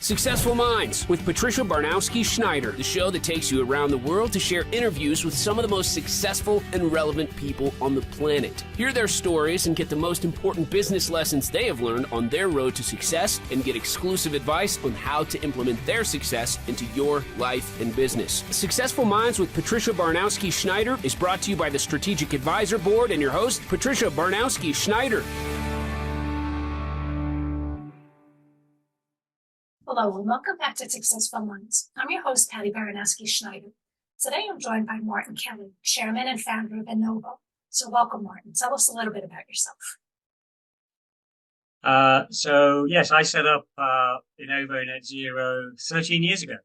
Successful Minds with Patricia Barnowski-Schneider, the show that takes you around the world to share interviews with some of the most successful and relevant people on the planet. Hear their stories and get the most important business lessons they have learned on their road to success and get exclusive advice on how to implement their success into your life and business. Successful Minds with Patricia Barnowski-Schneider is brought to you by the Strategic Advisor Board and your host, Patricia Barnowski-Schneider. Hello and welcome back to Successful Minds. I'm your host, Patty Baranowski-Schneider. Today I'm joined by Martin Kelly, Chairman and Founder of INNOVO. So welcome, Martin. Tell us a little bit about yourself. Yes, I set up INNOVO Net Zero 13 years ago.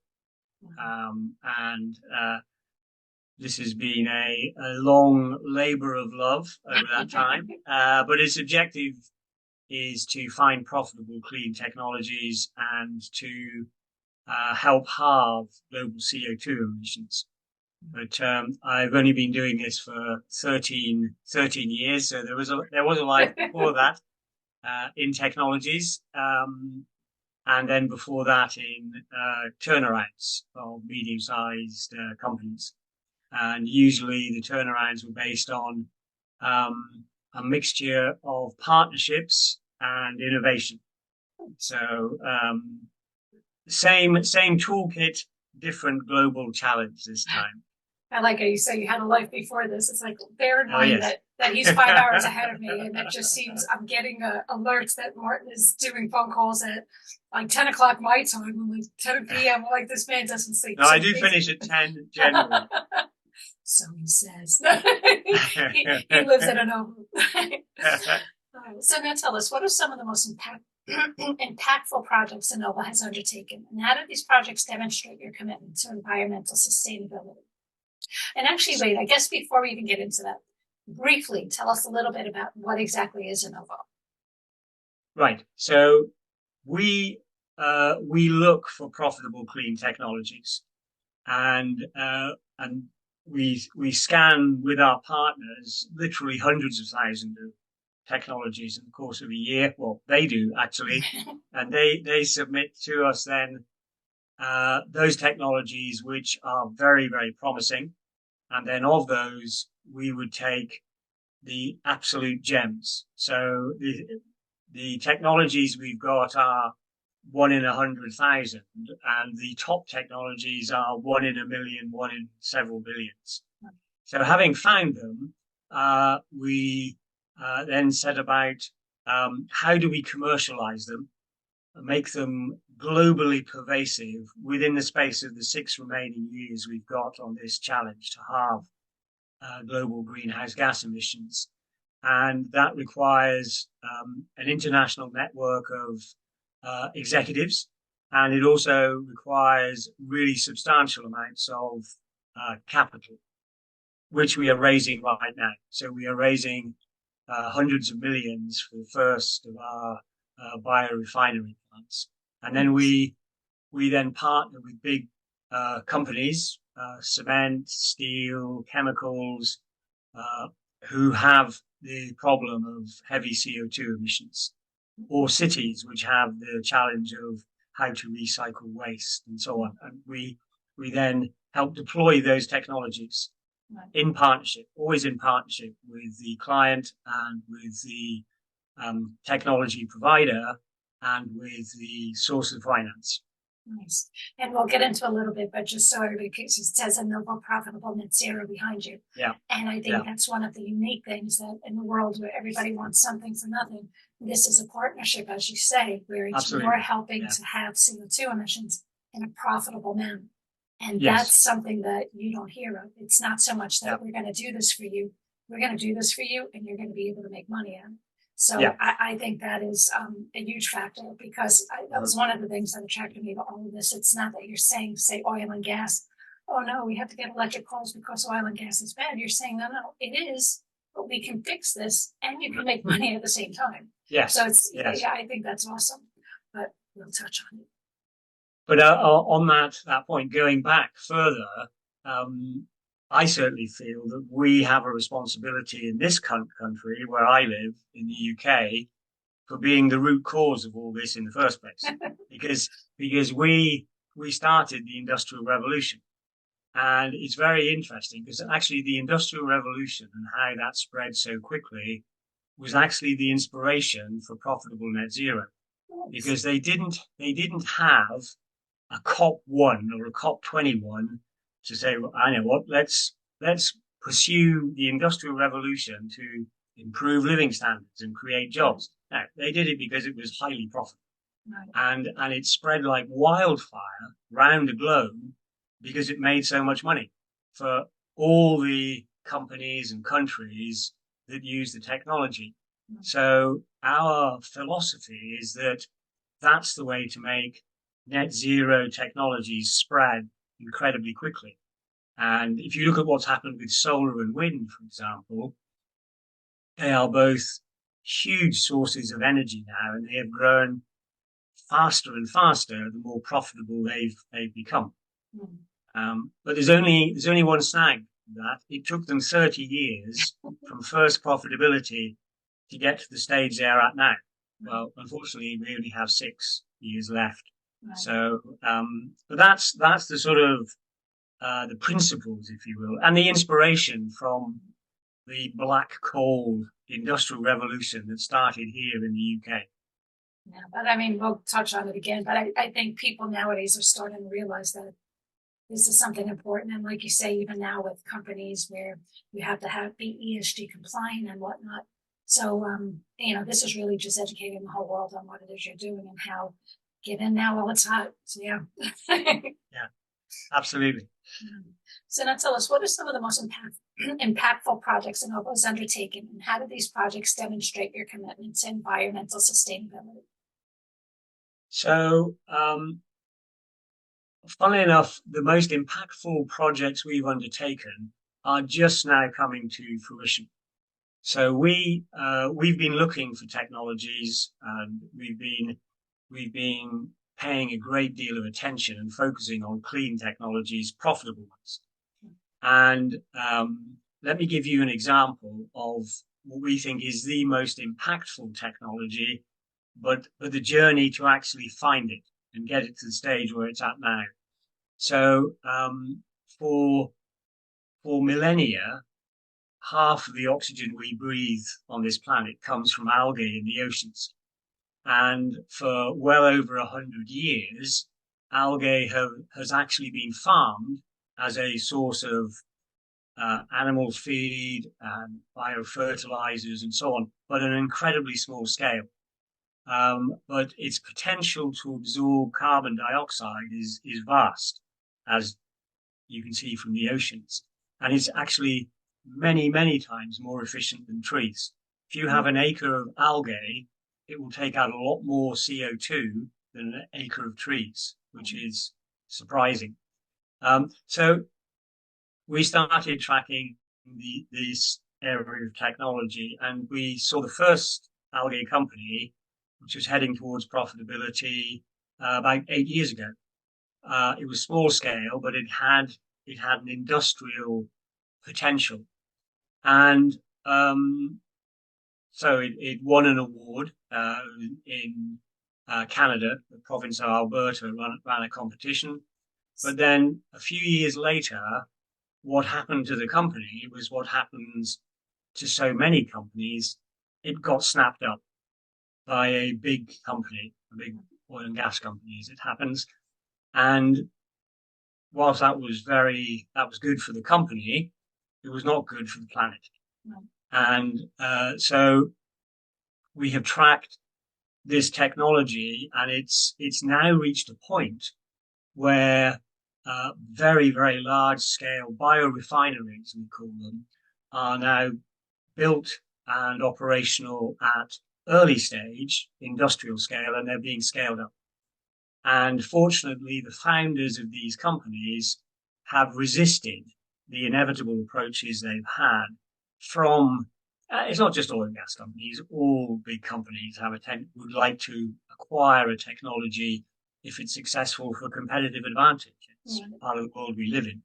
This has been a long labor of love over that time. But its objective is to find profitable clean technologies and to help halve global CO2 emissions. But I've only been doing this for 13 years, so there was a life before that in technologies, and then before that in turnarounds of medium-sized companies. And usually the turnarounds were based on a mixture of partnerships and innovation. So same toolkit, different global challenge this time. I like how you say you had a life before this. It's like, bear in mind that he's 5 hours ahead of me, and that just seems, I'm getting alerts that Martin is doing phone calls at like 10 o'clock my time, and like 10 p.m. Like, this man doesn't sleep. No, I do finish at 10 generally. So he says. he lives at INNOVO. So now tell us, what are some of the most impactful projects INNOVO has undertaken, and how do these projects demonstrate your commitment to environmental sustainability? And actually, wait, I guess before we even get into that, briefly tell us a little bit about what exactly is INNOVO. Right. So we look for profitable clean technologies, and we scan with our partners literally hundreds of thousands of technologies in the course of a year. Well, they do actually, and they submit to us then those technologies which are very, very promising, and then of those we would take the absolute gems. So the technologies we've got are 1 in 100,000, and the top technologies are 1 in a million, 1 in several billions. So having found them, we then set about how do we commercialize them and make them globally pervasive within the space of the 6 remaining years we've got on this challenge to halve global greenhouse gas emissions. And that requires an international network of executives, and it also requires really substantial amounts of capital, which we are raising right now. So we are raising hundreds of millions for the first of our biorefinery plants. And then we then partner with big companies, cement, steel, chemicals, who have the problem of heavy CO2 emissions, or cities which have the challenge of how to recycle waste and so on. And we then help deploy those technologies in partnership, always in partnership with the client and with the technology provider and with the source of finance. Nice. And we'll get into a little bit, but just so everybody, because it says INNOVO Profitable Net Zero behind you. Yeah. And I think that's one of the unique things that in the world where everybody wants something for nothing, this is a partnership, as you say, where you're helping to have CO2 emissions in a profitable manner. And that's something that you don't hear of. It's not so much that we're going to do this for you. We're going to do this for you, and you're going to be able to make money on it. So I think that is a huge factor, because that was one of the things that attracted me to all of this. It's not that you're saying, say, oil and gas. Oh, no, we have to get electric cars because oil and gas is bad. You're saying, no, it is, but we can fix this, and you can make money at the same time. Yes. So it's, I think that's awesome. But we'll touch on it. But on that point, going back further, I certainly feel that we have a responsibility in this country where I live, in the UK, for being the root cause of all this in the first place. because because we started the Industrial Revolution. And it's very interesting because actually the Industrial Revolution and how that spread so quickly was actually the inspiration for profitable net zero, because they didn't have a COP1 or a COP21 to say, well, I know what, let's pursue the Industrial Revolution to improve living standards and create jobs. No, they did it because it was highly profitable. Right. And it spread like wildfire round the globe because it made so much money for all the companies and countries that use the technology. Mm-hmm. So our philosophy is that that's the way to make net zero technologies spread incredibly quickly. And if you look at what's happened with solar and wind, for example, they are both huge sources of energy now, and they have grown faster and faster the more profitable they've become. Mm. But there's only one snag that it took them 30 years from first profitability to get to the stage they're at now. Well, unfortunately, we only have 6 years left. Right. So, but that's the sort of the principles, if you will, and the inspiration from the black coal industrial revolution that started here in the UK. Yeah, but I mean, we'll touch on it again, but I think people nowadays are starting to realize that this is something important. And like you say, even now with companies where you have to be ESG compliant and whatnot. So, this is really just educating the whole world on what it is you're doing and how get in now while it's hot. So, yeah. Yeah, absolutely. So now tell us, what are some of the most impactful projects Innovo has undertaken, and how do these projects demonstrate your commitment to environmental sustainability? So, funnily enough, the most impactful projects we've undertaken are just now coming to fruition. So we've been looking for technologies, and we've been paying a great deal of attention and focusing on clean technologies, profitable ones. And let me give you an example of what we think is the most impactful technology, but the journey to actually find it and get it to the stage where it's at now. So for millennia, half of the oxygen we breathe on this planet comes from algae in the oceans. And for well over 100 years, algae has actually been farmed as a source of animal feed and biofertilizers and so on, but on an incredibly small scale. But its potential to absorb carbon dioxide is vast, as you can see from the oceans. And it's actually many, many times more efficient than trees. If you have an acre of algae, it will take out a lot more CO2 than an acre of trees, which is surprising. So we started tracking this area of technology, and we saw the first algae company, which was heading towards profitability about 8 years ago. It was small scale, but it had an industrial potential. And so it won an award in Canada. The province of Alberta ran a competition. But then a few years later, what happened to the company was what happens to so many companies. It got snapped up by a big company, a big oil and gas company, as it happens. And whilst that was good for the company, it was not good for the planet. No. And so we have tracked this technology, and it's now reached a point where very, very large scale biorefineries, we call them, are now built and operational at early stage industrial scale, and they're being scaled up. And fortunately, the founders of these companies have resisted the inevitable approaches they've had from, it's not just oil and gas companies, all big companies would like to acquire a technology if it's successful for competitive advantage. It's part of the world we live in.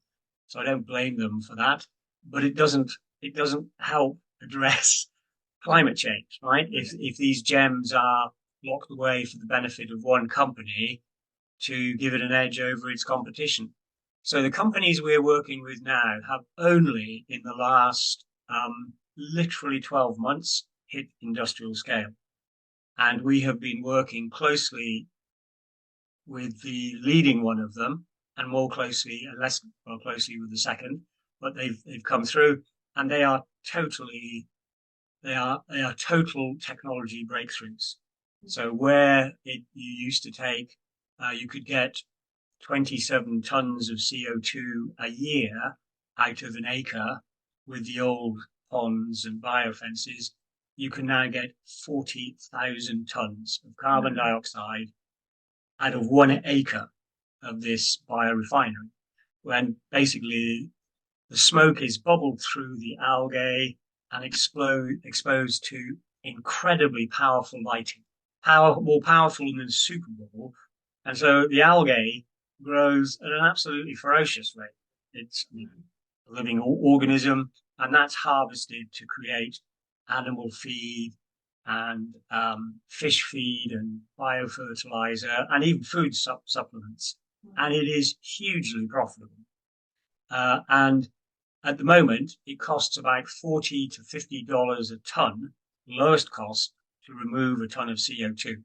So I don't blame them for that, but it doesn't help address climate change, right? If these gems are locked away for the benefit of one company, to give it an edge over its competition. So the companies we're working with now have only in the last literally 12 months hit industrial scale. And we have been working closely with the leading one of them and more closely and less well closely with the second, but they've come through, and they are total technology breakthroughs. So where you used to take, you could get 27 tons of CO2 a year out of an acre with the old ponds and biofences, you can now get 40,000 tons of carbon dioxide out of 1 acre of this biorefinery, when basically the smoke is bubbled through the algae and exposed to incredibly powerful lighting, more powerful than Super Bowl. And so the algae grows at an absolutely ferocious rate. It's a living organism, and that's harvested to create animal feed and fish feed and biofertilizer and even food supplements. And it is hugely profitable. And at the moment, it costs about $40 to $50 a ton, lowest cost, to remove a ton of CO2.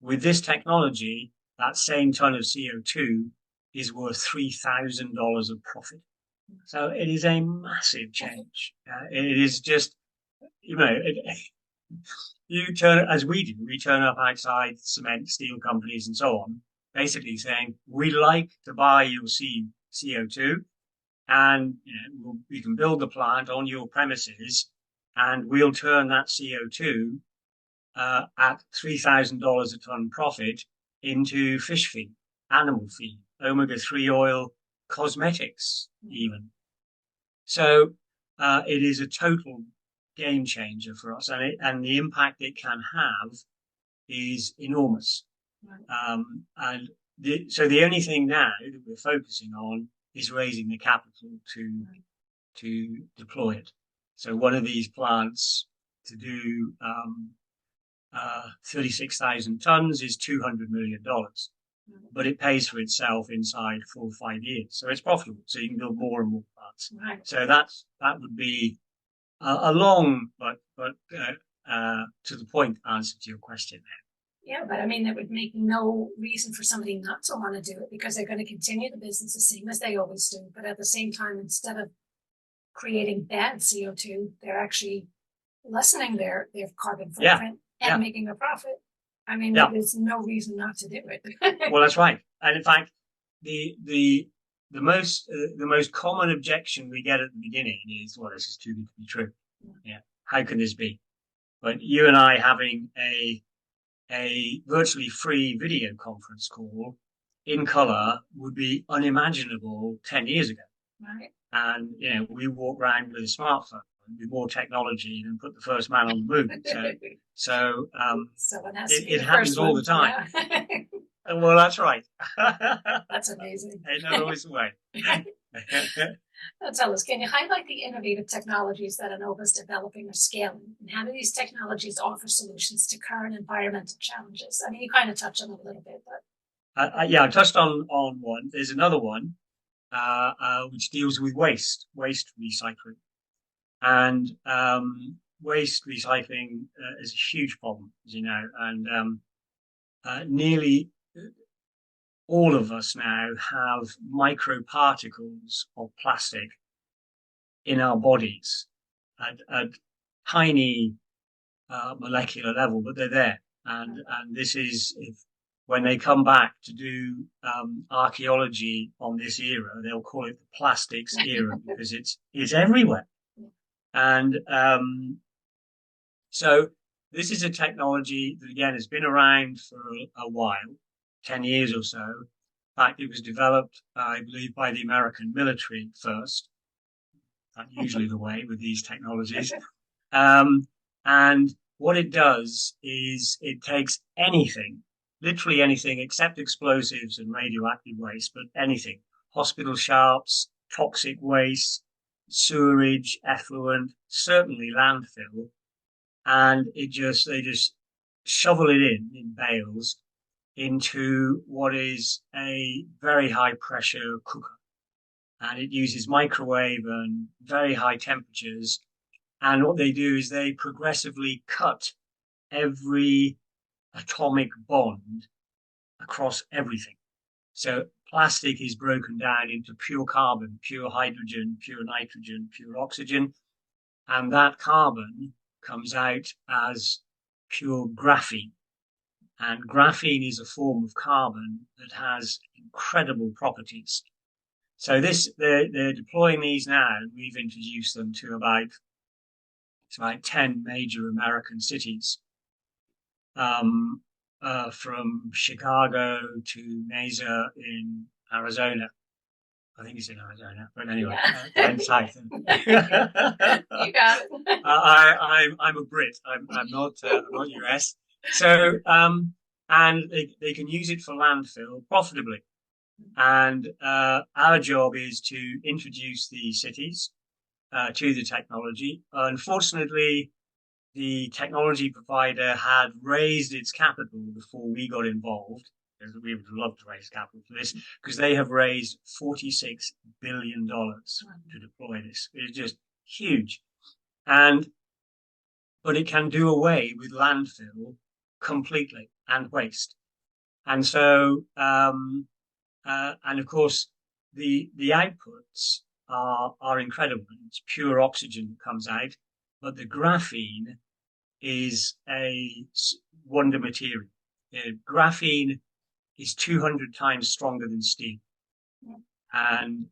With this technology, that same ton of CO2 is worth $3,000 of profit. So it is a massive change. It is just, you turn, as we do, we turn up outside cement, steel companies and so on, basically saying, we like to buy your CO2 and we can build the plant on your premises and we'll turn that CO2 at $3,000 a ton profit into fish feed, animal feed, omega-3 oil, cosmetics even. So it is a total game changer for us, and the impact it can have is enormous. So the only thing now that we're focusing on is raising the capital to deploy it. So one of these plants to do 36,000 tons is $200 million, but it pays for itself inside 4 or 5 years. So it's profitable. So you can build more and more plants. Right. So that would be a long but to the point answer to your question there. Yeah, but I mean, that would make no reason for somebody not to want to do it, because they're going to continue the business the same as they always do. But at the same time, instead of creating bad CO2, they're actually lessening their carbon footprint and making a profit. I mean, there's no reason not to do it. Well, that's right. And in fact, the most common objection we get at the beginning is, well, this is too good to be true. Yeah. How can this be? But you and I having a virtually free video conference call in color would be unimaginable 10 years ago. Right. And, we walk around with a smartphone with more technology than put the first man on the moon. So it happens all the time. Yeah. Well, that's right. That's amazing. Ain't not always the way. Now tell us, can you highlight the innovative technologies that INNOVO is developing or scaling? And how do these technologies offer solutions to current environmental challenges? I mean, you kind of touched on it a little bit, but. I touched on one. There's another one, which deals with waste recycling. And waste recycling is a huge problem, as you know, and nearly all of us now have microparticles of plastic in our bodies at tiny molecular level, but they're there. And this is, when they come back to do archaeology on this era, they'll call it the plastics era because it's everywhere. And so this is a technology that, again, has been around for a while, 10 years or so. In fact, it was developed, I believe, by the American military first. That's usually the way with these technologies. And what it does is it takes anything, literally anything except explosives and radioactive waste, but anything, hospital sharps, toxic waste, sewerage, effluent, certainly landfill, and they just shovel it in bales, into what is a very high pressure cooker. And it uses microwave and very high temperatures. And what they do is they progressively cut every atomic bond across everything. So plastic is broken down into pure carbon, pure hydrogen, pure nitrogen, pure oxygen. And that carbon comes out as pure graphene. And graphene is a form of carbon that has incredible properties. So they're deploying these now, and we've introduced them to about 10 major American cities, from Chicago to Mesa in Arizona. I think it's in Arizona, but anyway, down south. You got it. I'm a Brit. I'm not US. So and they can use it for landfill profitably. And our job is to introduce the cities to the technology. Unfortunately, the technology provider had raised its capital before we got involved. We would love to raise capital for this, because they have raised $46 billion to deploy this. It's just huge. But it can do away with landfill completely and waste. And so, and of course, the outputs are incredible. It's pure oxygen that comes out, but the graphene is a wonder material. Graphene is 200 times stronger than steel. And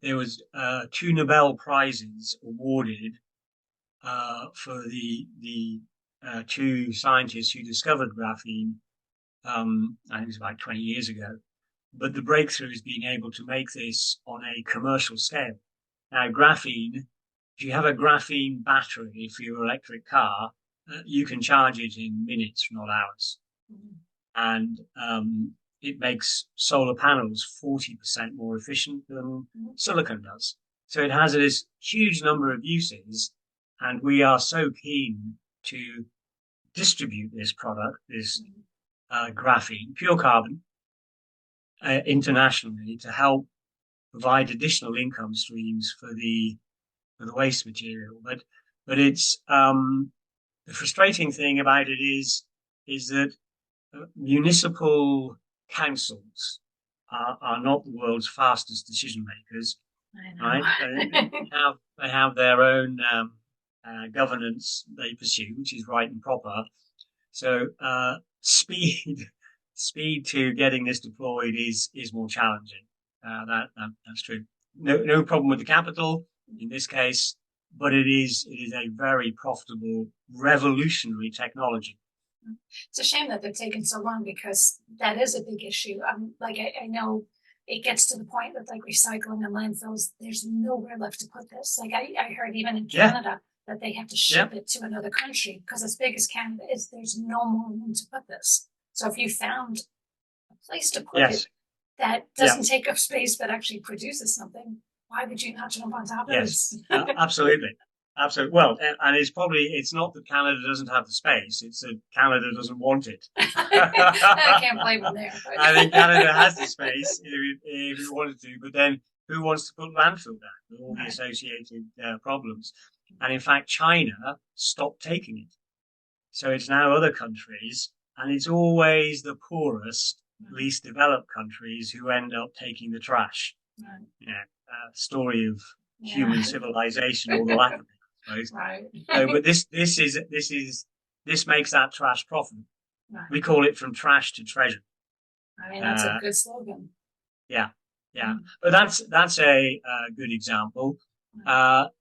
there was 2 Nobel Prizes awarded for the 2 scientists who discovered graphene. I think it was about 20 years ago. But the breakthrough is being able to make this on a commercial scale. Now, graphene, if you have a graphene battery for your electric car, you can charge it in minutes, not hours. And it makes solar panels 40% more efficient than silicon does. So it has this huge number of uses, and we are so keen to distribute this product, this graphene, pure carbon, internationally, to help provide additional income streams for the waste material. But it's the frustrating thing about it is that municipal councils are not the world's fastest decision makers, right? They have their own governance they pursue, which is right and proper. So speed to getting this deployed is more challenging. That's true. No problem with the capital in this case, but it is a very profitable, revolutionary technology. It's a shame that they're taking so long, because that is a big issue. I know it gets to the point with like recycling and landfills, there's nowhere left to put this. Like I heard even in Canada that they have to ship it to another country, because as big as Canada is, there's no more room to put this. So if you found a place to put it that doesn't take up space but actually produces something, why would you not jump on top of this? Absolutely. Absolutely. Well, and it's not that Canada doesn't have the space, it's that Canada doesn't want it. I can't blame them there. But. I think Canada has the space if it wanted to, but then who wants to put landfill down with all the associated problems? And in fact, China stopped taking it. So it's now other countries, and it's always the poorest, least developed countries who end up taking the trash. Story of human civilization, or the lack of it, I suppose. Right. But this makes that trash profitable. Right. We call it from trash to treasure. I mean, that's a good slogan. Yeah. But that's a good example.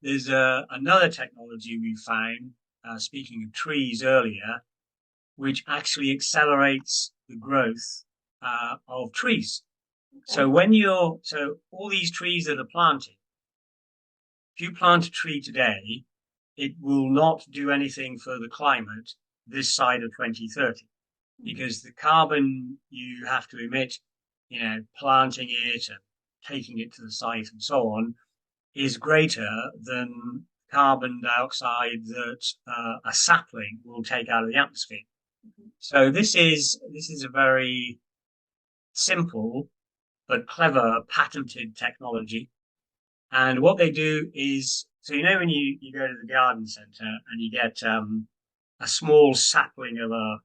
There's another technology we found, speaking of trees earlier, which actually accelerates the growth of trees. Okay. So all these trees that are planted, if you plant a tree today, it will not do anything for the climate this side of 2030, because the carbon you have to emit, planting it and taking it to the site and so on, is greater than carbon dioxide that a sapling will take out of the atmosphere. So this is a very simple but clever patented technology. And what they do is, so you know when you go to the garden centre and you get a small sapling of a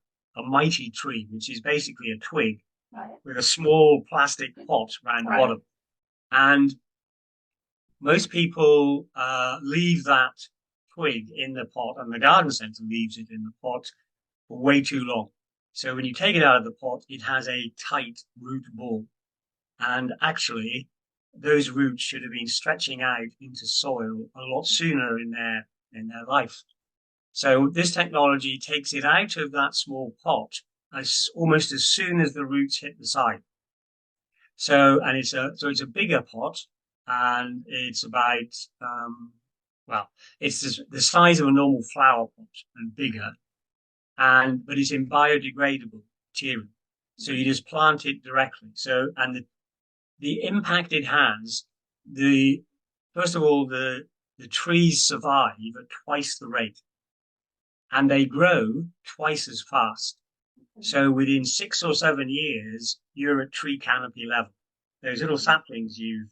mighty tree, which is basically a twig with a small plastic pot around the bottom. And most people leave that twig in the pot, and the garden centre leaves it in the pot for way too long. So when you take it out of the pot, it has a tight root ball. And actually, those roots should have been stretching out into soil a lot sooner in their life. So this technology takes it out of that small pot almost as soon as the roots hit the side. So it's a bigger pot, and it's about it's the size of a normal flower pot and bigger, but it's in biodegradable material. So you just plant it directly. So the impact it has, first of all, the trees survive at twice the rate, and they grow twice as fast. So within 6 or 7 years, you're at tree canopy level. Those little saplings you've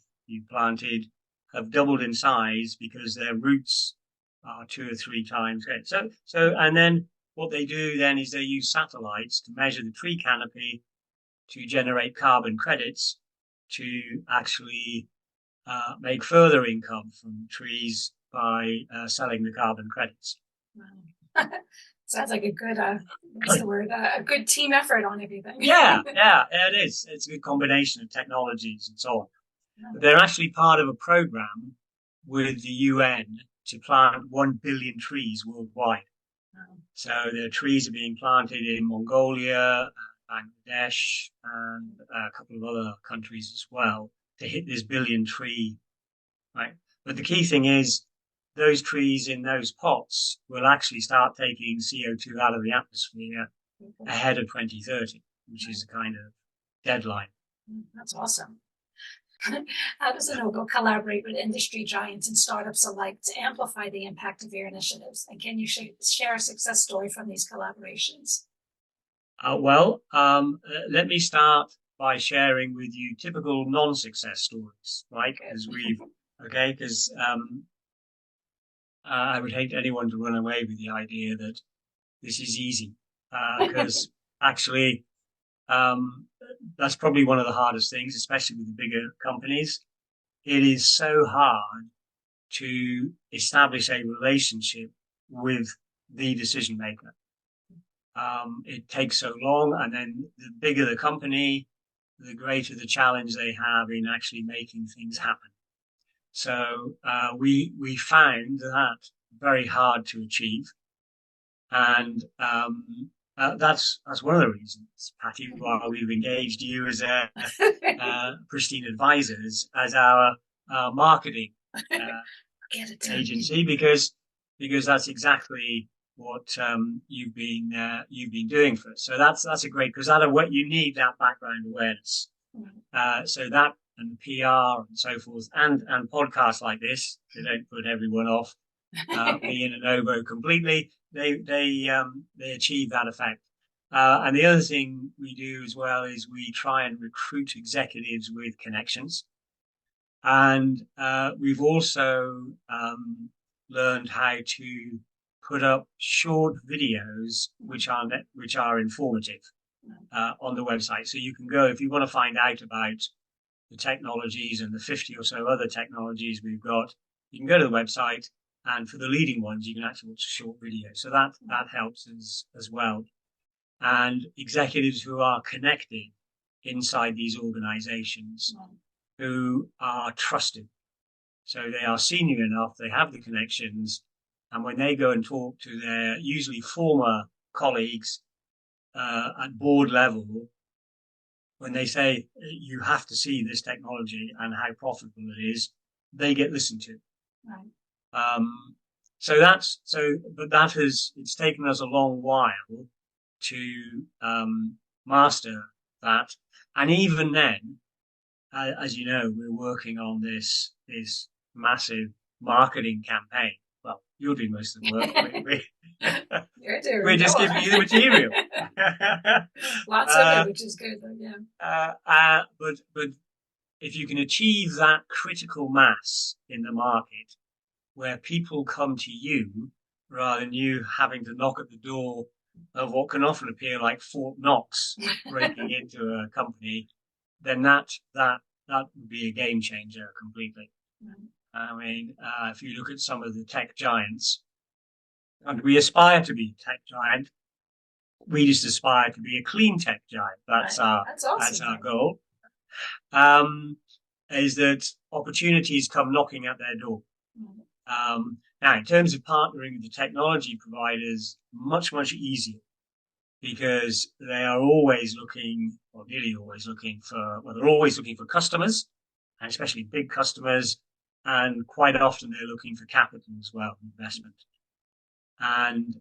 planted have doubled in size because their roots are 2 or 3 times greater. So, and then what they do then is they use satellites to measure the tree canopy to generate carbon credits to actually make further income from trees by selling the carbon credits. Wow. Sounds like a good, what's the word? A good team effort on everything. Yeah, it is. It's a good combination of technologies and so on. But they're actually part of a program with the UN to plant 1 billion trees worldwide. Wow. So the trees are being planted in Mongolia, Bangladesh, and a couple of other countries as well to hit this billion tree, right? But the key thing is those trees in those pots will actually start taking CO2 out of the atmosphere ahead of 2030, which is a kind of deadline. That's awesome. How does INNOVO collaborate with industry giants and startups alike to amplify the impact of your initiatives? And can you share a success story from these collaborations? Let me start by sharing with you typical non-success stories, right? Because I would hate anyone to run away with the idea that this is easy, because actually, that's probably one of the hardest things, especially with the bigger companies. It is so hard to establish a relationship with the decision maker. It takes so long, and then the bigger the company, the greater the challenge they have in actually making things happen. So we found that very hard to achieve, and that's one of the reasons, Patty, why we've engaged you as Pristine Advisors as our marketing agency, because that's exactly what you've been doing for us. So that's a great, because you need that background awareness. So that and PR and so forth, and podcasts like this, they don't put everyone off being INNOVO completely. They achieve that effect. And the other thing we do as well is we try and recruit executives with connections. And we've also learned how to put up short videos which are informative on the website. So you can go, if you want to find out about the technologies and the 50 or so other technologies we've got, you can go to the website, and for the leading ones, you can actually watch a short video. So that helps as well. And executives who are connected inside these organizations who are trusted. So they are senior enough, they have the connections, and when they go and talk to their usually former colleagues at board level, when they say you have to see this technology and how profitable it is, they get listened to. Right. But it's taken us a long while to master that, and even then, as you know, we're working on this massive marketing campaign. Well, You're doing most of the work. We're just giving you the material. Lots of it, which is good. But yeah. But if you can achieve that critical mass in the market, where people come to you rather than you having to knock at the door of what can often appear like Fort Knox breaking into a company, then that would be a game changer completely. I mean, if you look at some of the tech giants, and we aspire to be a tech giant, we just aspire to be a clean tech giant. That's awesome. That's our goal. Is that opportunities come knocking at their door. Now, in terms of partnering with the technology providers, much easier, because they are always looking, or nearly always looking for, well, they're always looking for customers, and especially big customers, and quite often they're looking for capital as well, investment. And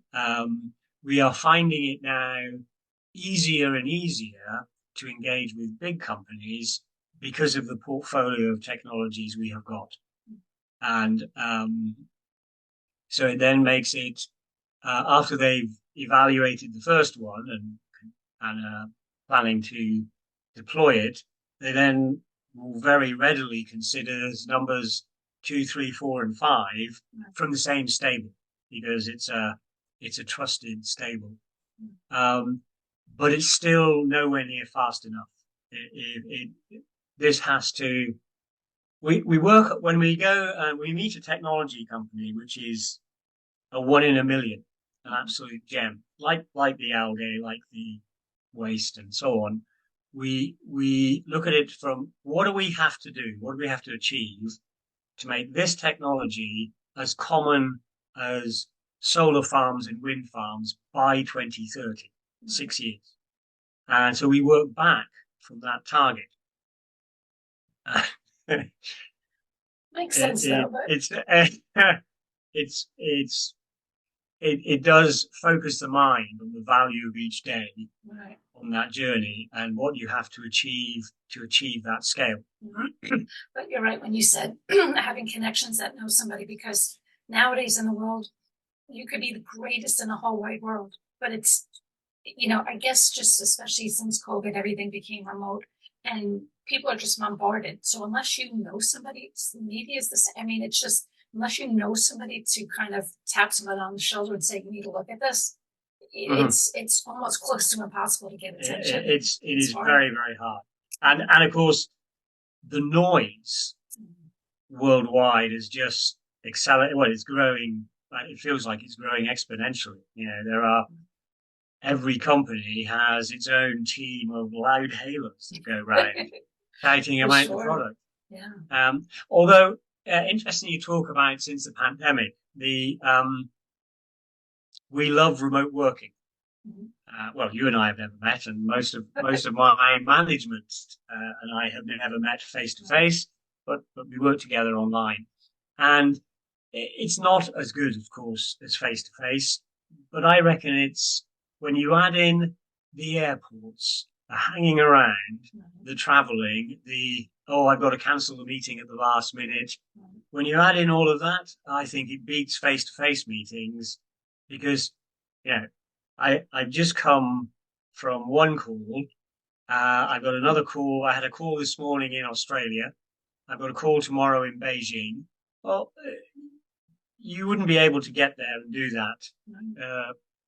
we are finding it now easier and easier to engage with big companies because of the portfolio of technologies we have got. And so it then makes it, after they've evaluated the first one and planning to deploy it, they then will very readily consider numbers 2, 3, 4, and 5 from the same stable, because it's a trusted stable. But it's still nowhere near fast enough. This has to. We work when we go and we meet a technology company, which is a 1 in a million, an absolute gem, like the algae, like the waste, and so on. We look at it from what do we have to do, what do we have to achieve to make this technology as common as solar farms and wind farms by 2030, 6 years. And so we work back from that target. Makes sense, though. It does focus the mind on the value of each day on that journey and what you have to achieve that scale. But you're right when you said having connections that know somebody, because nowadays in the world, you could be the greatest in the whole wide world, but it's, I guess just especially since COVID, everything became remote and people are just bombarded. So unless you know somebody, media is the same. I mean, it's just, unless you know somebody to kind of tap somebody on the shoulder and say, you need to look at this, it's almost close to impossible to get attention. It is very, very hard. And of course, the noise worldwide is just accelerating. Well, it's growing. It feels like it's growing exponentially. Every company has its own team of loud hailers that go around shouting about the product. Yeah. Although, interesting you talk about since the pandemic, we love remote working. Well, you and I have never met, and most of my management and I have never met face to face, but we work together online. And it's not as good, of course, as face to face, but I reckon it's when you add in the airports, the hanging around, the traveling, I've got to cancel the meeting at the last minute. When you add in all of that, I think it beats face to face meetings, because, I've just come from one call. I've got another call. I had a call this morning in Australia. I've got a call tomorrow in Beijing. Well, you wouldn't be able to get there and do that.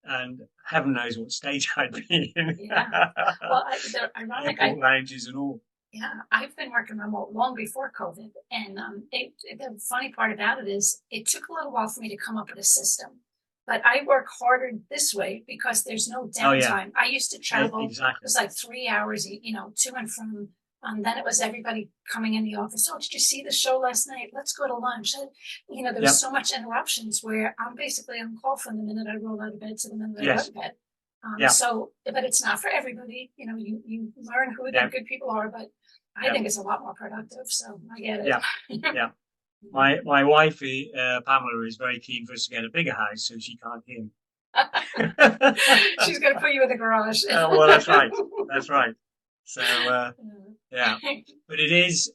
And heaven knows what state I'd be in. Yeah. Well, they're ironic. Lounges and all. Yeah, I've been working remote long before COVID. And the funny part about it is it took a little while for me to come up with a system. But I work harder this way because there's no downtime. I used to travel. Exactly. It was like 3 hours, to and from. Then it was everybody coming in the office. Oh, did you see the show last night? Let's go to lunch. There was so much interruptions where I'm basically on call from the minute I roll out of bed to the minute I go to bed. But it's not for everybody. You learn who the good people are, but I think it's a lot more productive. So I get it. Yeah. My wife, Pamela, is very keen for us to get a bigger house so she can't hear me. She's going to put you in the garage. Well, that's right. That's right. So, yeah. But it is,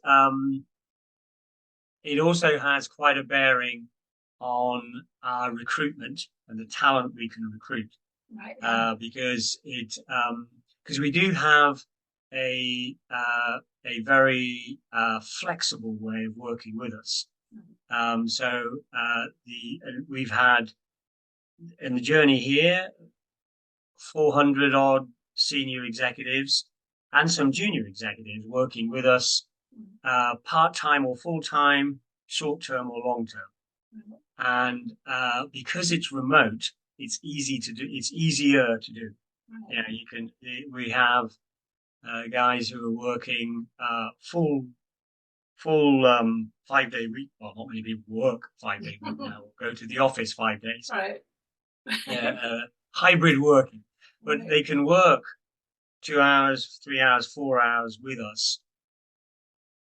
it also has quite a bearing on our recruitment and the talent we can recruit. Right. Because we do have a very flexible way of working with us. We've had in the journey here 400 odd senior executives and some junior executives working with us, part-time or full-time, short-term or long-term. And because it's remote, it's easy to do. It's easier to do. You know, we have guys who are working full 5-day week. Well, not many people work 5-day week now. Go to the office 5 days. Right. Hybrid working, but they can work 2 hours, 3 hours, 4 hours with us,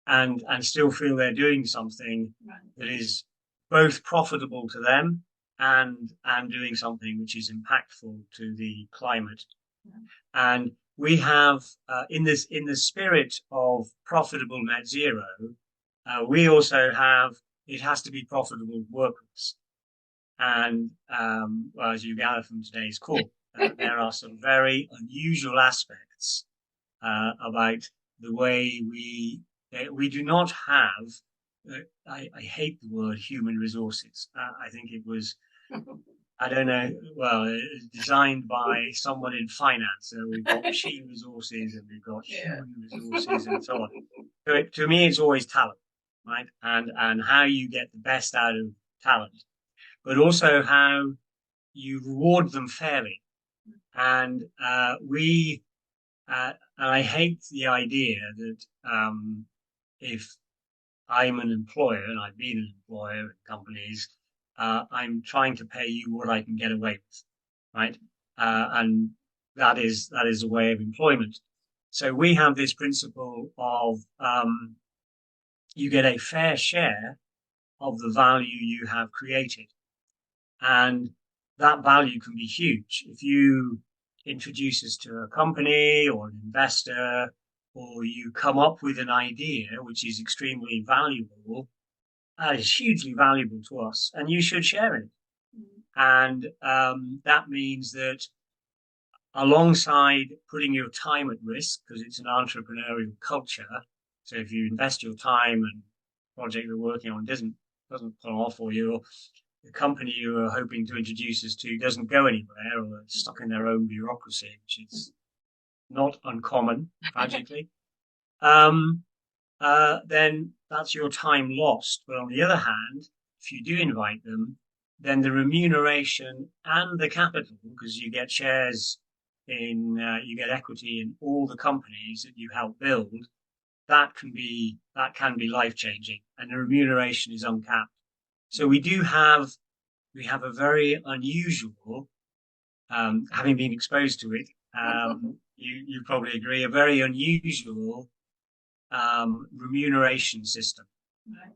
and still feel they're doing something that is both profitable to them and doing something which is impactful to the climate. And we have in the spirit of profitable net zero, we also have, it has to be profitable to work with us. And well, as you gather from today's call, there are some very unusual aspects about the way we do not have. I hate the word human resources. I think it was, I don't know, well, designed by someone in finance. So we've got machine resources and we've got human resources and so on. So to me, it's always talent, right? And how you get the best out of talent, but also how you reward them fairly. And I hate the idea that if I'm an employer, and I've been an employer in companies, I'm trying to pay you what I can get away with, right? And that is a way of employment. So we have this principle of you get a fair share of the value you have created. And that value can be huge. If you introduce us to a company or an investor, or you come up with an idea which is extremely valuable, that is hugely valuable to us, and you should share it. And that means that alongside putting your time at risk, because it's an entrepreneurial culture, so if you invest your time and the project you're working on doesn't pull off, or the company you are hoping to introduce us to doesn't go anywhere, or it's stuck in their own bureaucracy, which is not uncommon, tragically, then that's your time lost. But on the other hand, if you do invite them, then the remuneration and the capital, because you get shares in, you get equity in all the companies that you help build, that can be life-changing, and the remuneration is uncapped. So we have a very unusual, having been exposed to it, you probably agree, a very unusual remuneration system. Right.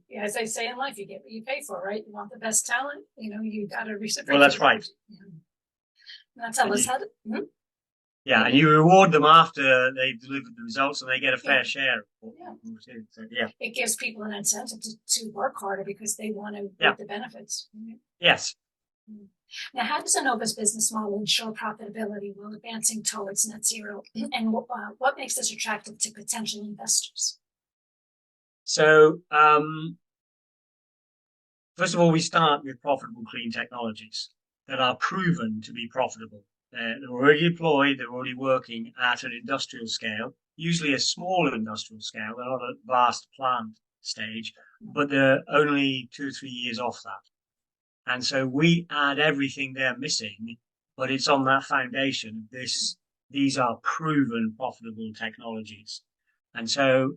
Yeah, as I say in life, you get what you pay for, right? You want the best talent, you got to reciprocate. Well, that's right. That's how it's had. Yeah, and you reward them after they've delivered the results, and they get a fair share. So, it gives people an incentive to work harder because they want to get the benefits. Yes. Now, how does Innovo's business model ensure profitability while advancing towards net zero? And what makes this attractive to potential investors? So, first of all, we start with profitable clean technologies that are proven to be profitable. They're already deployed, they're already working at an industrial scale, usually a small industrial scale. They're not at vast plant stage, but they're only 2 or 3 years off that. And so we add everything they're missing, but it's on that foundation of this. These are proven profitable technologies. And so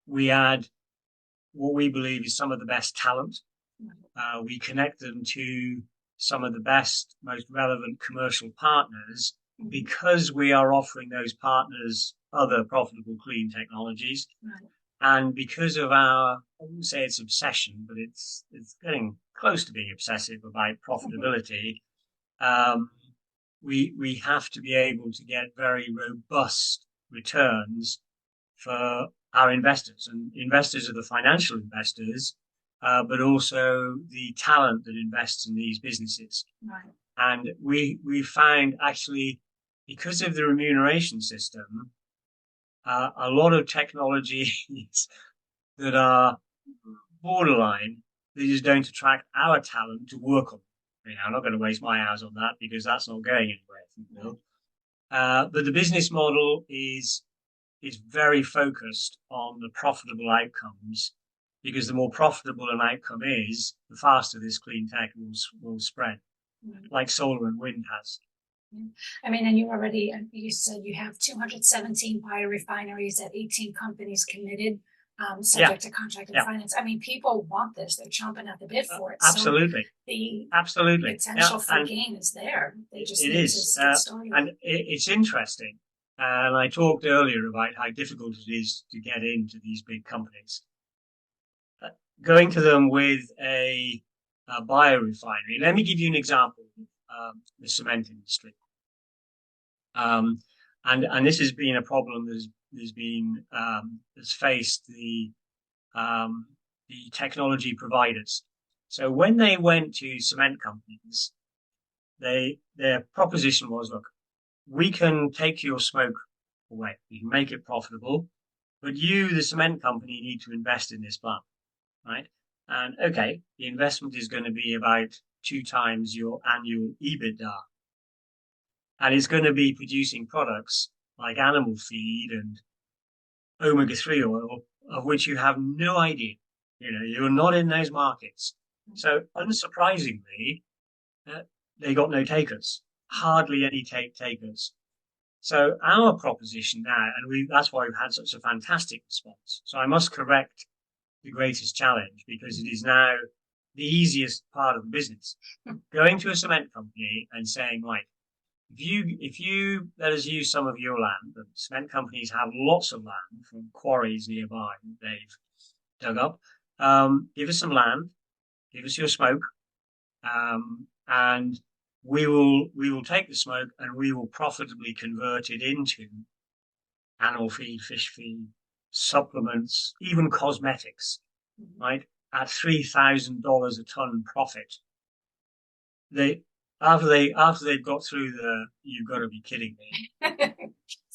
we add what we believe is some of the best talent. We connect them to some of the best, most relevant commercial partners, because we are offering those partners other profitable clean technologies. And because of our, I wouldn't say it's obsession, but it's getting close to being obsessive about profitability, we have to be able to get very robust returns for our investors. And investors are the financial investors, but also the talent that invests in these businesses. Right. And we found actually, because of the remuneration system, a lot of technologies that are borderline, they just don't attract our talent to work on. I'm not going to waste my hours on that because that's not going anywhere. But the business model is very focused on the profitable outcomes, because the more profitable an outcome is, the faster this clean tech will spread, like solar and wind has. I mean, and you said you have 217 biorefineries at 18 companies committed, subject to contract and finance. I mean, people want this; they're chomping at the bit for it. Absolutely, so the Yeah. potential for gain is there. They just need to get started. And it's interesting. And I talked earlier about how difficult it is to get into these big companies. Going to them with a biorefinery. Let me give you an example of the cement industry. And this has been a problem that's faced the technology providers. So when they went to cement companies, their proposition was, look, we can take your smoke away. We can make it profitable, but you, the cement company, need to invest in this plant, right? And okay, the investment is going to be about 2 times your annual EBITDA. And it's going to be producing products like animal feed and omega-3 oil, of which you have no idea. You're not in those markets. So unsurprisingly, they got no takers, hardly any takers. So our proposition now, and that's why we've had such a fantastic response. So I must correct the greatest challenge, because it is now the easiest part of the business. Going to a cement company and saying, right, if you let us use some of your land, the cement companies have lots of land from quarries nearby that they've dug up. Give us some land, give us your smoke, and we will take the smoke and we will profitably convert it into animal feed, fish feed, supplements, even cosmetics, right? At $3,000 a ton profit. After they've got through you've got to be kidding me.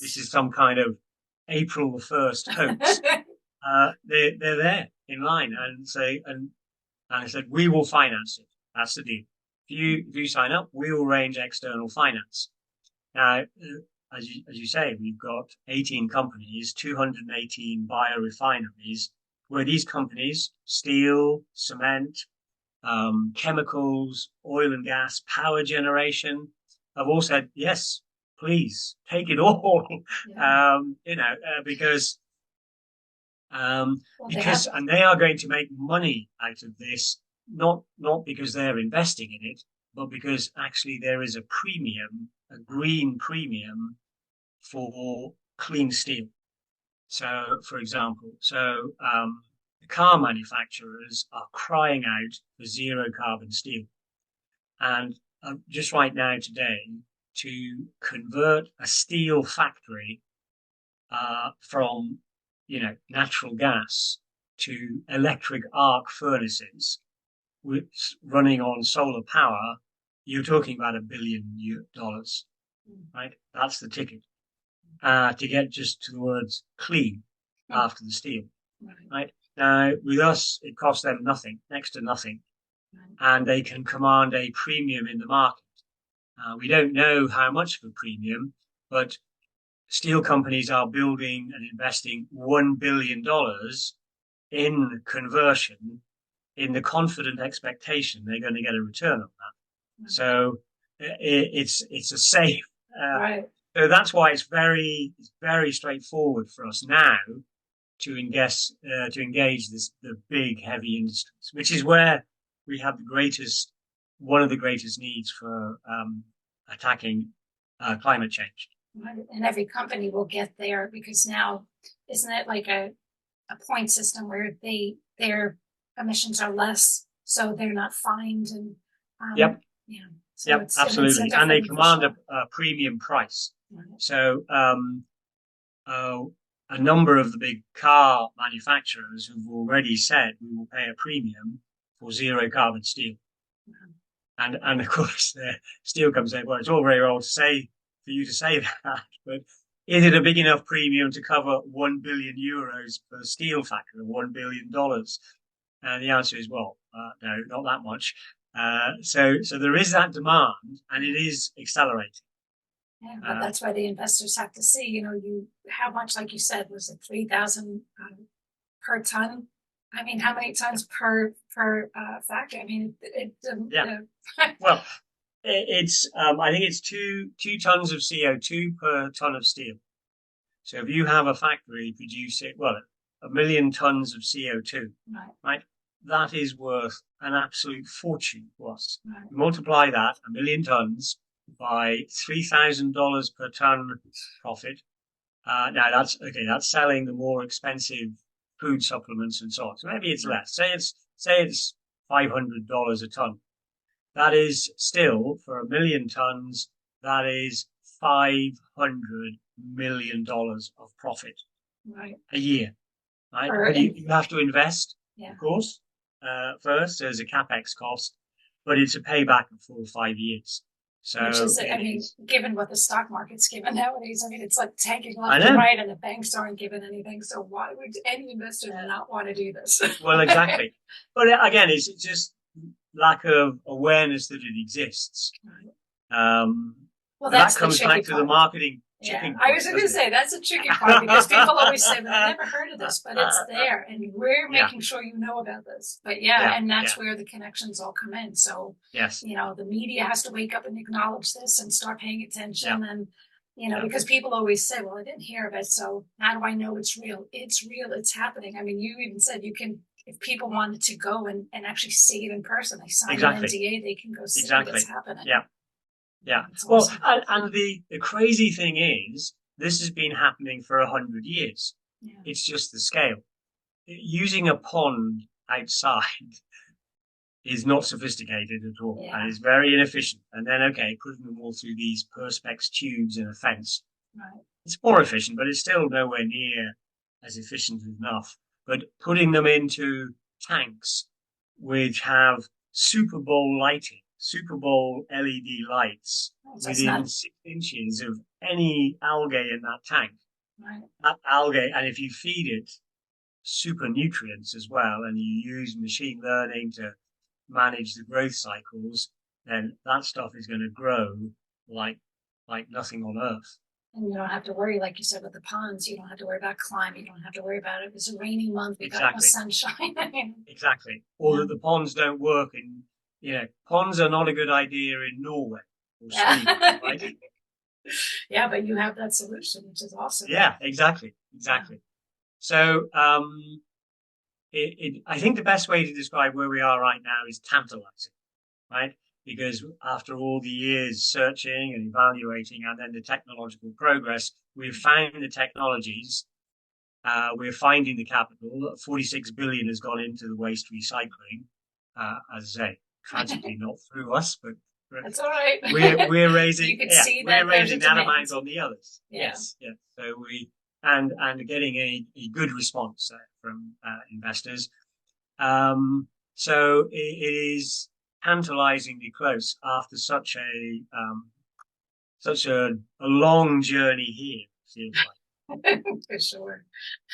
This is some kind of April the 1st hoax. They're there in line and I said, we will finance it. That's the deal. If you sign up, we will arrange external finance. Now, as you say, we've got 18 companies, 218 biorefineries, where these companies, steel, cement, chemicals, oil and gas, power generation, have all said, yes, please take it all. Because and they are going to make money out of this, not because they're investing in it, but because actually there is a green premium for clean steel. So, for example, the car manufacturers are crying out for zero carbon steel. And just right now today, to convert a steel factory from natural gas to electric arc furnaces running on solar power, you're talking about $1 billion, right? That's the ticket to get just to the words clean after the steel, right? Now, with us, it costs them nothing, next to nothing, and they can command a premium in the market. We don't know how much of a premium, but steel companies are building and investing $1 billion in conversion in the confident expectation they're going to get a return on that. So it's a safe. Right. So that's why it's very straightforward for us now to engage the big heavy industries, which is where we have one of the greatest needs for attacking climate change. And every company will get there, because now, isn't it like a point system where their emissions are less, so they're not fined and yep. Yeah. So yep, absolutely. And they command a premium price. Right. So a number of the big car manufacturers who've already said we will pay a premium for zero carbon steel. And of course, the steel companies say, well, it's all very well to say for you to say that, but is it a big enough premium to cover 1 billion euros per steel factory, $1 billion? And the answer is, well, no, not that much. So there is that demand, and it is accelerating. Yeah, but that's why the investors have to see, you how much, like you said, was it 3,000 per ton? I mean, how many tons per factory? I mean, well, it's I think it's two tons of CO2 per ton of steel. So if you have a factory producing 1 million tons of CO2, right, that is worth an absolute fortune to us. Right. Multiply that 1 million tons by $3,000 per ton profit. Now that's selling the more expensive food supplements and so on. So maybe it's less. Say it's $500 a ton. That is still, for 1 million tons, that is $500 million of profit a year. Right? But you have to invest, of course, first as a capex cost, but it's a payback of 4 or 5 years. So, which is, given what the stock market's given nowadays, it's like tanking left and right, and the banks aren't giving anything. So why would any investor not want to do this? Well, exactly. But again, it's just lack of awareness that it exists. Well, that comes back to the marketing. Yeah, I was going to say that's a tricky part, because people always say, "But I've never heard of this," but it's there, and we're making sure you know about this. But and that's where the connections all come in. So the media has to wake up and acknowledge this and start paying attention, and because people always say, "Well, I didn't hear of it, so how do I know it's real?" It's real. It's happening. I mean, you even said you can. If people wanted to go and actually see it in person, they sign an NDA, they can go see what's happening. Yeah. Well, and the crazy thing is, this has been happening for 100 years. Yeah. It's just the scale. Using a pond outside is not sophisticated at all, and is very inefficient. And then, putting them all through these perspex tubes in a fence. Right. It's more efficient, but it's still nowhere near as efficient enough. But putting them into tanks which have Super Bowl lighting, Super Bowl LED lights within 6 inches of any algae in that tank. Right. That algae, and if you feed it super nutrients as well, and you use machine learning to manage the growth cycles, then that stuff is going to grow like nothing on earth. And you don't have to worry, like you said, with the ponds. You don't have to worry about climate. You don't have to worry about it. It's a rainy month. We got no sunshine. Exactly. Or that the ponds don't work in. Ponds are not a good idea in Norway or Sweden, right? Yeah, but you have that solution, which is awesome. Yeah, exactly. So, I think the best way to describe where we are right now is tantalizing, right? Because after all the years searching and evaluating, and then the technological progress, we've found the technologies. We're finding the capital. 46 billion has gone into the waste recycling, as I say. Tragically not through us, but that's all right. We're raising. You can see we're raising that amount on the others. Yes. So we and getting a good response from investors. So it is tantalizingly close after such a long journey here. Feels like. For sure.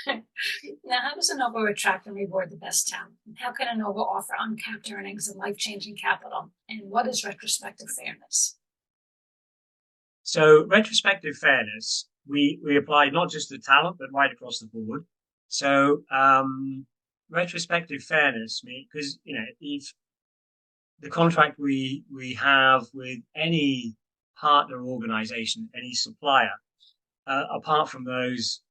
Now, how does Innovo attract and reward the best talent? How can Innovo offer uncapped earnings and life-changing capital? And what is retrospective fairness? So, retrospective fairness, we apply not just to talent, but right across the board. So, retrospective fairness, because if the contract we have with any partner organization, any supplier. Apart from those,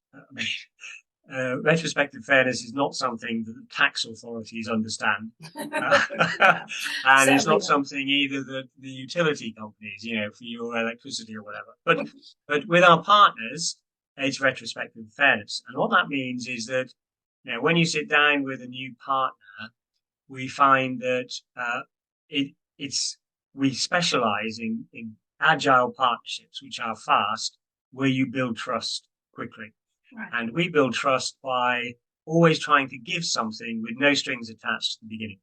retrospective fairness is not something that the tax authorities understand. And it's not something either that the utility companies, for your electricity or whatever. But with our partners, it's retrospective fairness. And what that means is that, when you sit down with a new partner, we find that we specialize in agile partnerships, which are fast, where you build trust quickly. Right. And we build trust by always trying to give something with no strings attached at the beginning.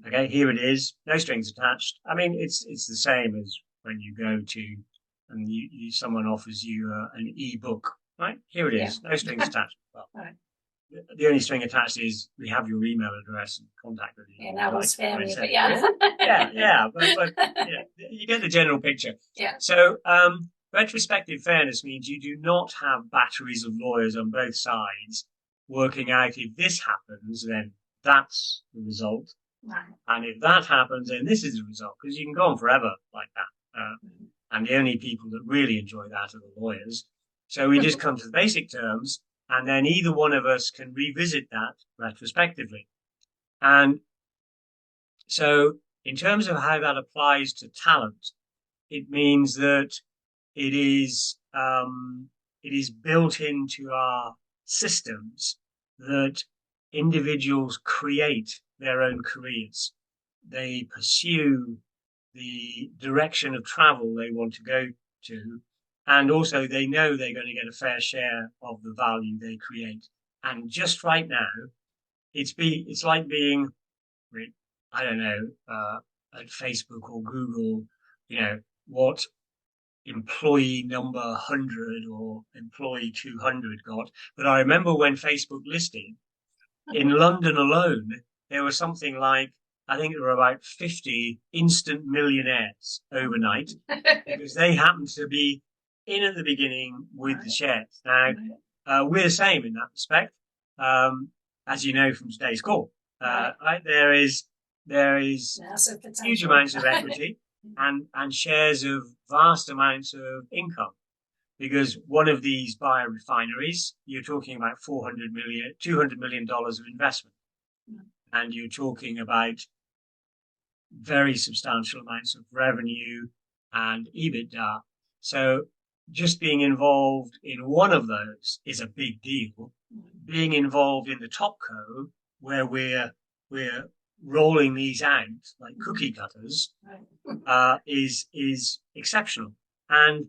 Okay, here it is, no strings attached. I mean, it's the same as when you go to and someone offers you an e-book, right? Here it is, no strings attached. Well, right. The only string attached is we have your email address and contact with you. And that will spam you, but but you get the general picture. Yeah. So, retrospective fairness means you do not have batteries of lawyers on both sides working out if this happens, then that's the result. Right. And if that happens, then this is the result, because you can go on forever like that. And the only people that really enjoy that are the lawyers. So we just come to the basic terms, and then either one of us can revisit that retrospectively. And so in terms of how that applies to talent, it means that it is built into our systems that individuals create their own careers. They pursue the direction of travel they want to go to, and also they know they're going to get a fair share of the value they create. And just right now, it's like being, I don't know, at Facebook or Google, what employee number 100 or employee 200 got. But I remember when Facebook listed, in London alone, there was something like, I think there were about 50 instant millionaires overnight because they happened to be in at the beginning with the shares. Now, we're the same in that respect, as you know from today's call. Right? There is huge amounts of equity and shares of vast amounts of income. Because one of these biorefineries, you're talking about $200 million of investment. And you're talking about very substantial amounts of revenue and EBITDA. So just being involved in one of those is a big deal. Being involved in the top co, where we're rolling these out like cookie cutters, is exceptional. And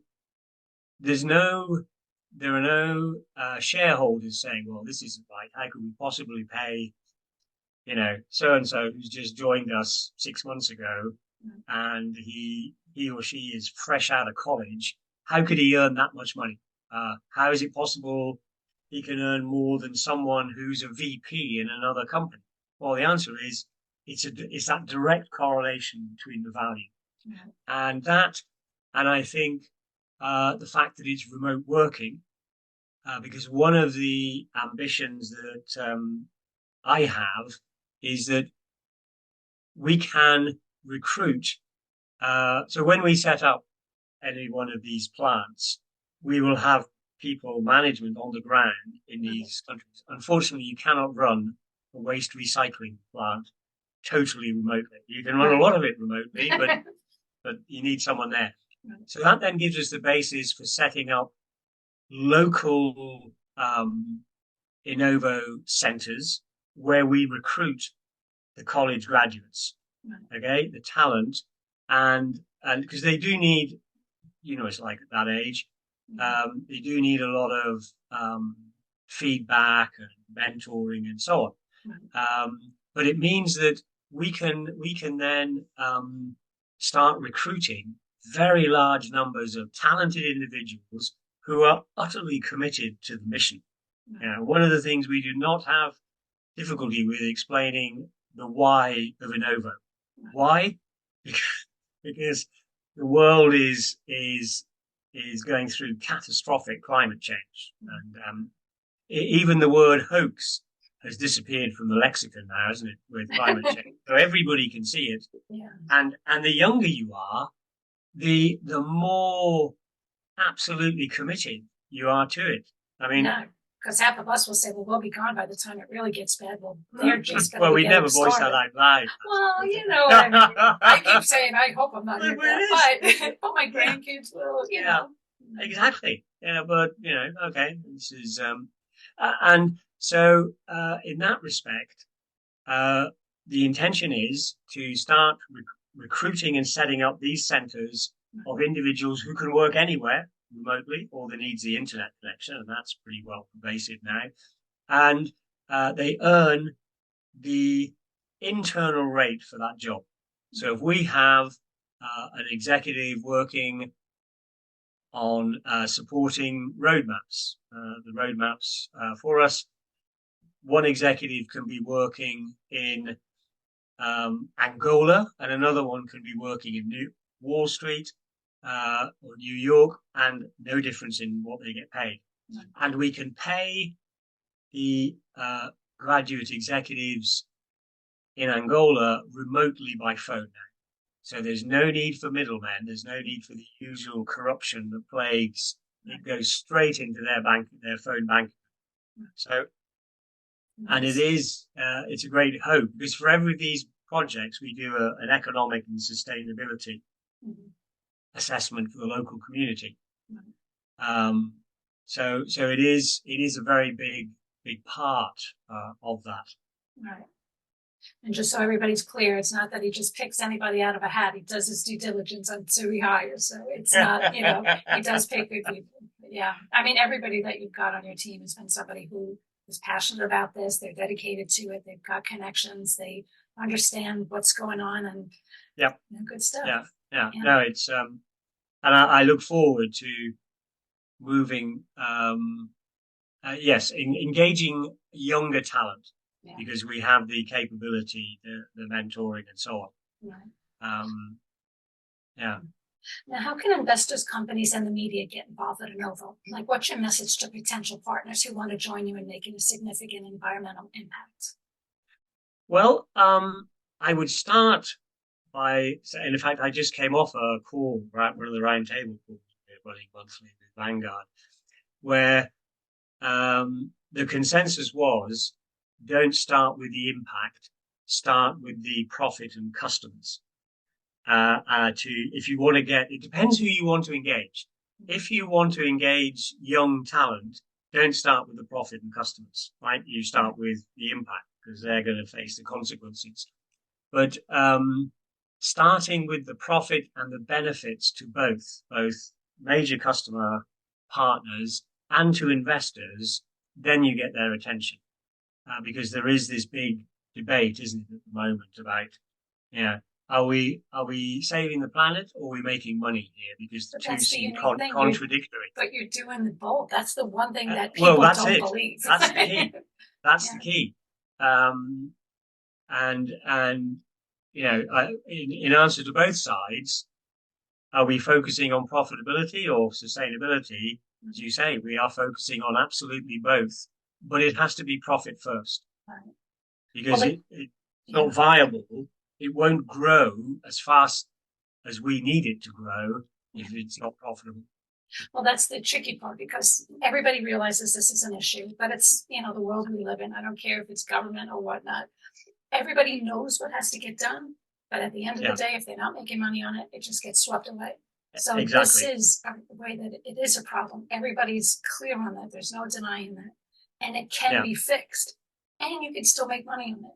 there are no shareholders saying, well, this isn't right. How could we possibly pay, so-and-so who's just joined us 6 months ago and he or she is fresh out of college. How could he earn that much money? How is it possible he can earn more than someone who's a VP in another company? Well, the answer is it's that direct correlation between the value. And I think the fact that it's remote working, because one of the ambitions that I have is that we can recruit. So when we set up any one of these plants, we will have people management on the ground in these countries. Unfortunately, you cannot run a waste recycling plant totally remotely. You can run a lot of it remotely, but you need someone there. So that then gives us the basis for setting up local Innovo centers where we recruit the college graduates, the talent, and because they do need, it's like at that age, they do need a lot of feedback and mentoring and so on. But it means that we can then start recruiting very large numbers of talented individuals who are utterly committed to the mission. One of the things we do not have difficulty with explaining the why of Innovo. Why? Because the world is going through catastrophic climate change, and even the word hoax has disappeared from the lexicon now, hasn't it, with climate change? So everybody can see it. And the younger you are, the more absolutely committed you are to it. I mean, because half of us will say, well, we'll be gone by the time it really gets bad. Well, they're just going to well, we never voice that out loud. Well, you know what I mean. I keep saying, I hope I'm not here, but my grandkids will, you know. Exactly. Yeah, but, okay, this is, and so, in that respect, the intention is to start recruiting and setting up these centers of individuals who can work anywhere, remotely. All they need is the internet connection, and that's pretty well pervasive now. And they earn the internal rate for that job. So if we have an executive working on supporting roadmaps, the roadmaps for us, one executive can be working in Angola, and another one can be working in Wall Street or New York, and no difference in what they get paid. And we can pay the graduate executives in Angola remotely by phone now. So there's no need for middlemen. There's no need for the usual corruption that plagues. It goes straight into their phone bank. So, and it's a great hope, because for every of these projects, we do an economic and sustainability assessment for the local community. So it is a very big part of that. Right. And just so everybody's clear, it's not that he just picks anybody out of a hat. He does his due diligence on who he hires. So it's not, he does pick good people. Yeah. I mean, everybody that you've got on your team has been somebody who is passionate about this. They're dedicated to it. They've got connections. They understand what's going on, and good stuff. Yeah. No, it's and I look forward to moving. Engaging younger talent. Yeah. Because we have the capability, the mentoring, and so on. Right. Now, how can investors, companies, and the media get involved at INNOVO? Like, what's your message to potential partners who want to join you in making a significant environmental impact? Well, I would start by, and in fact, I just came off a call, right, one of the roundtable calls we're running monthly with Vanguard, where the consensus was, don't start with the impact, start with the profit and customers. If you want to it depends who you want to engage. If you want to engage young talent, don't start with the profit and customers, right? You start with the impact, because they're going to face the consequences. But starting with the profit and the benefits to both major customer partners and to investors, then you get their attention. Because there is this big debate, isn't it, at the moment about, are we saving the planet, or are we making money here? Because the two seem contradictory. But you're doing the both. That's the one thing that people don't believe. That's the key. That's the key. In answer to both sides, are we focusing on profitability or sustainability? As you say, we are focusing on absolutely both. But it has to be profit first, because it's not viable. It won't grow as fast as we need it to grow if it's not profitable. Well, that's the tricky part, because everybody realizes this is an issue, but it's, the world we live in. I don't care if it's government or whatnot. Everybody knows what has to get done, but at the end of the day, if they're not making money on it, it just gets swept away. So This is a way that it is a problem. Everybody's clear on that. There's no denying that. And it can be fixed, and you can still make money on it.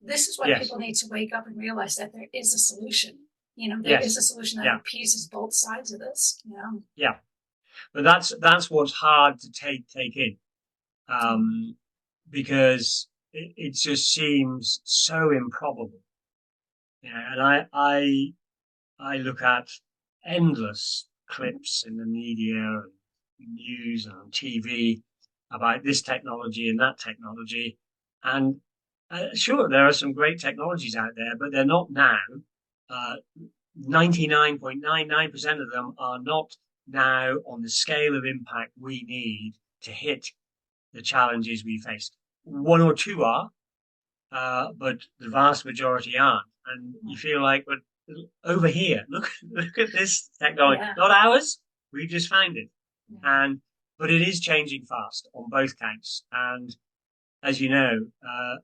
This is what people need to wake up and realize, that there is a solution. There is a solution that appeases both sides of this. Yeah, but that's what's hard to take in, because it just seems so improbable. And I look at endless clips in the media and news and on TV about this technology and that technology. And sure, there are some great technologies out there, but they're not now. 99.99% of them are not now on the scale of impact we need to hit the challenges we face. One or two are, but the vast majority aren't. And you feel like, but over here, look at this technology, not ours. We just found it. But it is changing fast on both counts. And as you know,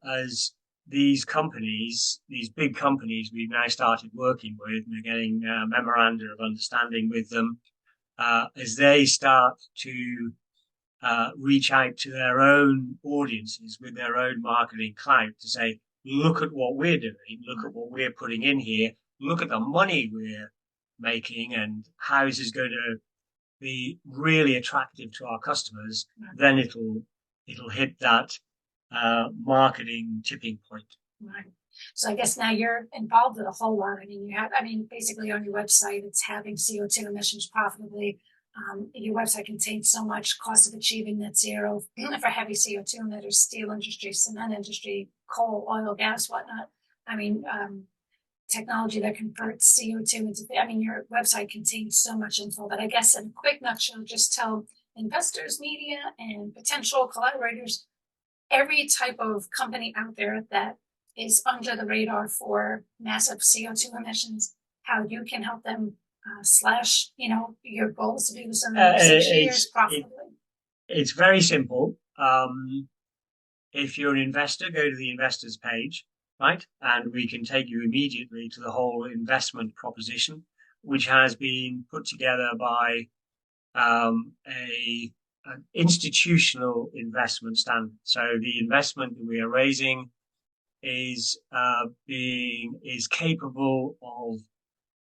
as these big companies we've now started working with, and we're getting a memoranda of understanding with them, as they start to reach out to their own audiences with their own marketing clout to say, look at what we're doing, look at what we're putting in here, look at the money we're making, and how is this going be really attractive to our customers, then it'll hit that marketing tipping point. Right. So I guess now you're involved with a whole lot. Basically on your website, it's having CO2 emissions profitably. Your website contains so much cost of achieving net zero for heavy CO2 emitters, steel industry, cement industry, coal, oil, gas, whatnot. Technology that converts CO2 into, your website contains so much info, but I guess in a quick nutshell, just tell investors, media, and potential collaborators, every type of company out there that is under the radar for massive CO2 emissions, how you can help them slash, your goals to do this in the next 6 years profitably. It's very simple. If you're an investor, go to the investors page, right? And we can take you immediately to the whole investment proposition, which has been put together by an institutional investment standard. So the investment that we are raising is capable of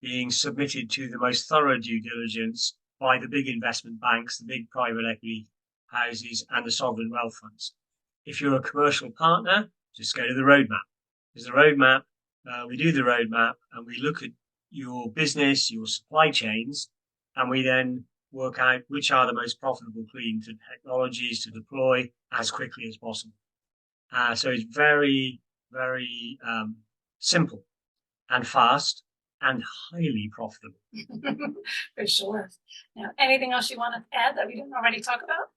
being submitted to the most thorough due diligence by the big investment banks, the big private equity houses, and the sovereign wealth funds. If you're a commercial partner, just go to the roadmap. There's the roadmap. We do the roadmap, and we look at your business, your supply chains, and we then work out which are the most profitable clean technologies to deploy as quickly as possible. So it's very, very simple and fast and highly profitable. For sure. Now, anything else you want to add that we didn't already talk about?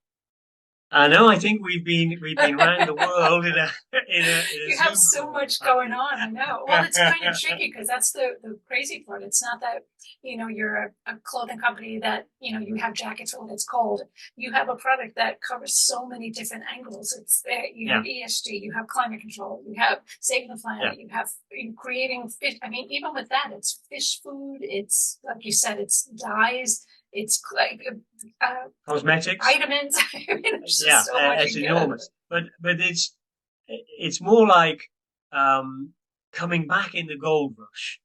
No, I think we've been around the world in a You have so much going on. I know. Well, it's kind of tricky because that's the crazy part. It's not that, you're a clothing company that, you have jackets for when it's cold. You have a product that covers so many different angles. You have ESG, you have climate control, you have saving the planet, you have creating fish. Even with that, it's fish food. It's, like you said, it's dyes. It's like cosmetics, vitamins. It's just so much. It's enormous. But it's more like coming back in the gold rush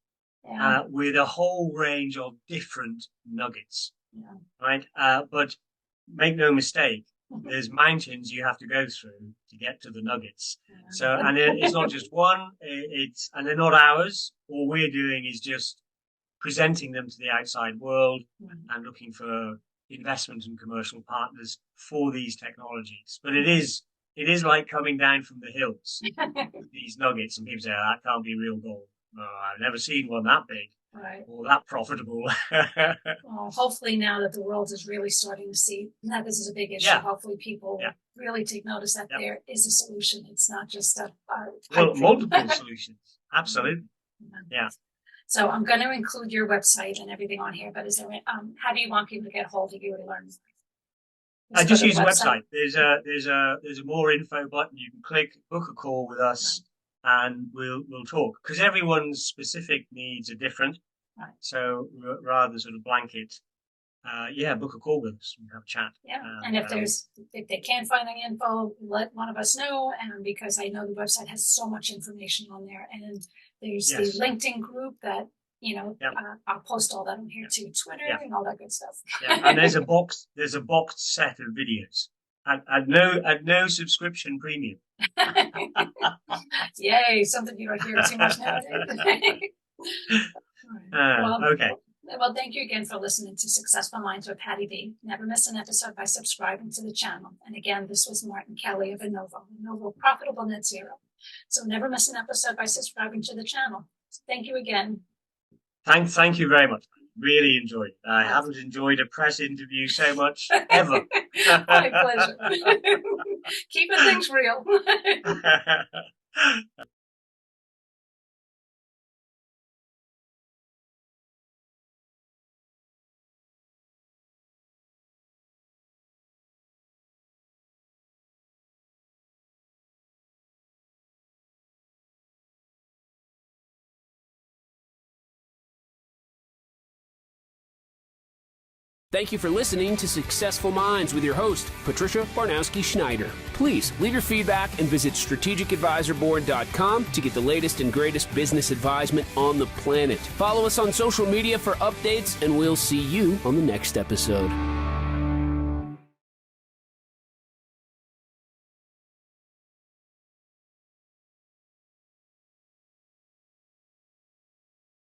with a whole range of different nuggets, right? But make no mistake, there's mountains you have to go through to get to the nuggets. So, and it's not just one. And they're not ours. All we're doing is just presenting them to the outside world and looking for investment and commercial partners for these technologies. But it is like coming down from the hills, these nuggets, and people say, oh, that can't be real gold. No, I've never seen one that big or that profitable. Well, hopefully now that the world is really starting to see that this is a big issue, hopefully people really take notice that there is a solution. It's not just multiple solutions. Absolutely. Yeah. So I'm going to include your website and everything on here, but is there, how do you want people to get hold of you to learn? Just use the website. There's a more info button. You can click, book a call with us, and we'll talk, because everyone's specific needs are different. Right. So rather sort of blanket, book a call with us and have a chat. Yeah, and if they can't find any info, let one of us know. And because I know the website has so much information on there, and there's the LinkedIn group that I'll post all that on here too, Twitter and all that good stuff. And there's a boxed set of videos at no subscription premium. Yay, something you don't hear too much nowadays. Okay. Well, thank you again for listening to Successful Minds with Patty B. Never miss an episode by subscribing to the channel. And again, this was Martin Kelly of INNOVO, Profitable Net Zero. So never miss an episode by subscribing to the channel. So thank you again. Thank you very much. Really enjoyed it. I haven't enjoyed a press interview so much ever. My pleasure. Keeping things real. Thank you for listening to Successful Minds with your host, Patricia Barnowski-Schneider. Please leave your feedback and visit strategicadvisorboard.com to get the latest and greatest business advisement on the planet. Follow us on social media for updates, and we'll see you on the next episode.